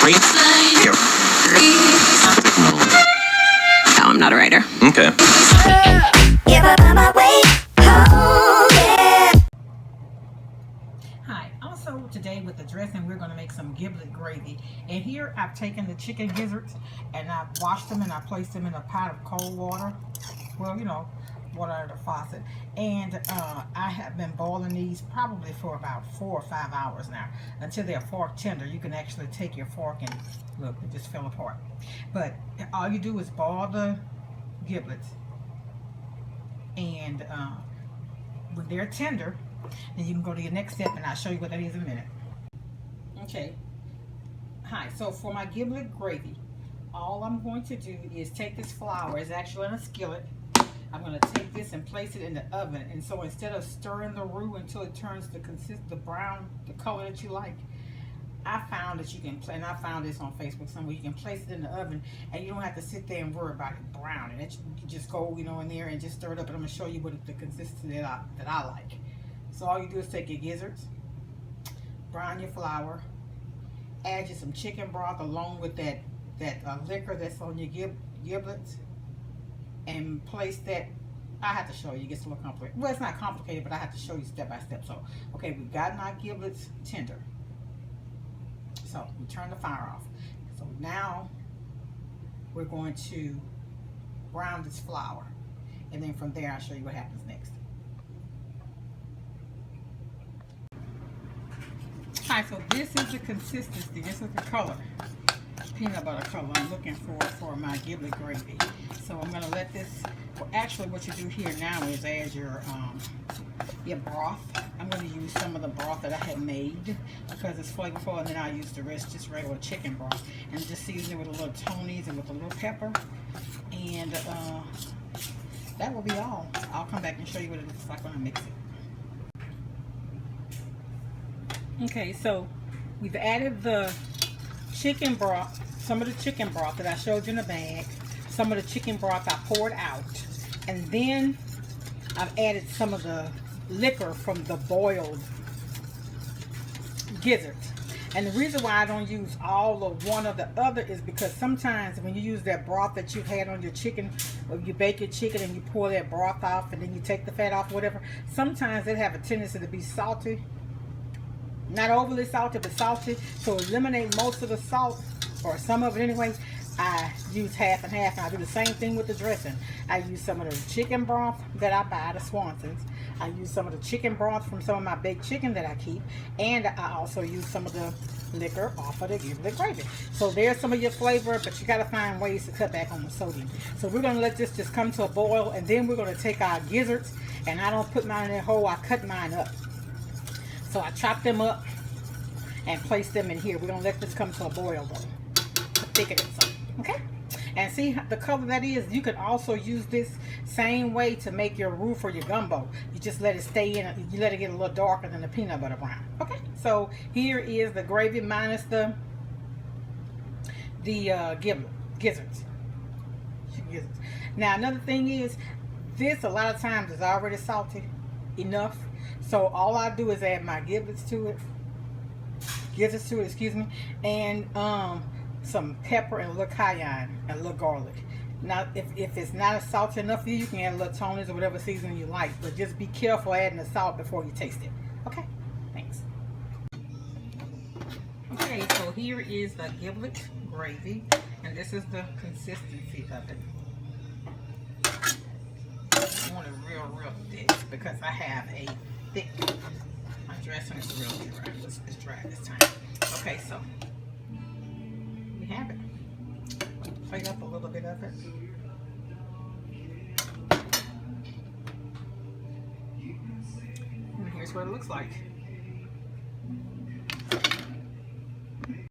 No, I'm not a writer. Okay. Hi, also today with the dressing we're going to make some giblet gravy, and here I've taken the chicken gizzards and I've washed them and I placed them in a pot of cold water, well, you know, water out of the faucet, and I have been boiling these probably for about 4 or 5 hours now until they're fork tender. You can actually take your fork and look, it just fell apart, but all you do is boil the giblets, and when they're tender, then you can go to your next step, and I'll show you what that is in a minute. Okay. Hi, so for my giblet gravy, all I'm going to do is take this flour, it's actually in a skillet. I'm going to take this and place it in the oven, and so instead of stirring the roux until it turns the brown, the color that you like, I found that you can, and I found this on Facebook somewhere, you can place it in the oven and you don't have to sit there and worry about it browning. You can just go, you know, in there and just stir it up, and I'm going to show you what the consistency that I like. So all you do is take your gizzards, brown your flour, add you some chicken broth along with that liquor that's on your giblets, and place that. I have to show you, it gets a little complicated. Well, it's not complicated, but I have to show you step by step. So, okay, we've gotten our giblets tender. So we turn the fire off. So now we're going to brown this flour, and then from there I'll show you what happens next. Alright, so this is the consistency, this is the color, peanut butter color I'm looking for my giblet gravy. So I'm going to let this, well, actually what you do here now is add your broth. I'm going to use some of the broth that I had made because it's flavorful, and then I'll use the rest just regular chicken broth, and just season it with a little Tony's and with a little pepper, and that will be all. I'll come back and show you what it looks like when I mix it. Okay, so we've added the chicken broth, some of the chicken broth that I showed you in the bag, some of the chicken broth I poured out, and then I've added some of the liquor from the boiled gizzards. And the reason why I don't use all of one or the other is because sometimes when you use that broth that you've had on your chicken, or you bake your chicken and you pour that broth off and then you take the fat off, whatever, sometimes it have a tendency to be salty. Not overly salty, but salty. So eliminate most of the salt, or some of it anyway. I use half and half, and I do the same thing with the dressing. I use some of the chicken broth that I buy at the Swanson's. I use some of the chicken broth from some of my baked chicken that I keep, and I also use some of the liquor off of the giblet gravy. So there's some of your flavor, but you got to find ways to cut back on the sodium. So we're going to let this just come to a boil, and then we're going to take our gizzards, and I don't put mine in a whole, I cut mine up. So I chop them up and place them in here. We're going to let this come to a boil though, to thicken it some. Okay? And see the color that is? You can also use this same way to make your roux for your gumbo. You just let it stay in, you let it get a little darker than the peanut butter brown. Okay? So here is the gravy minus the gizzards. Now another thing is, this a lot of times is already salty enough. So all I do is add my gizzards to it, excuse me, and some pepper and a little cayenne and a little garlic. Now, if it's not salty enough for you, you can add a little Tony's or whatever seasoning you like, but just be careful adding the salt before you taste it. Okay, thanks. Okay, so here is the giblet gravy, and this is the consistency of it. I want it real thick because I have a thick, my dressing is real dry. It's dry this time. Okay, so we have it. Plate up a little bit of it. And here's what it looks like.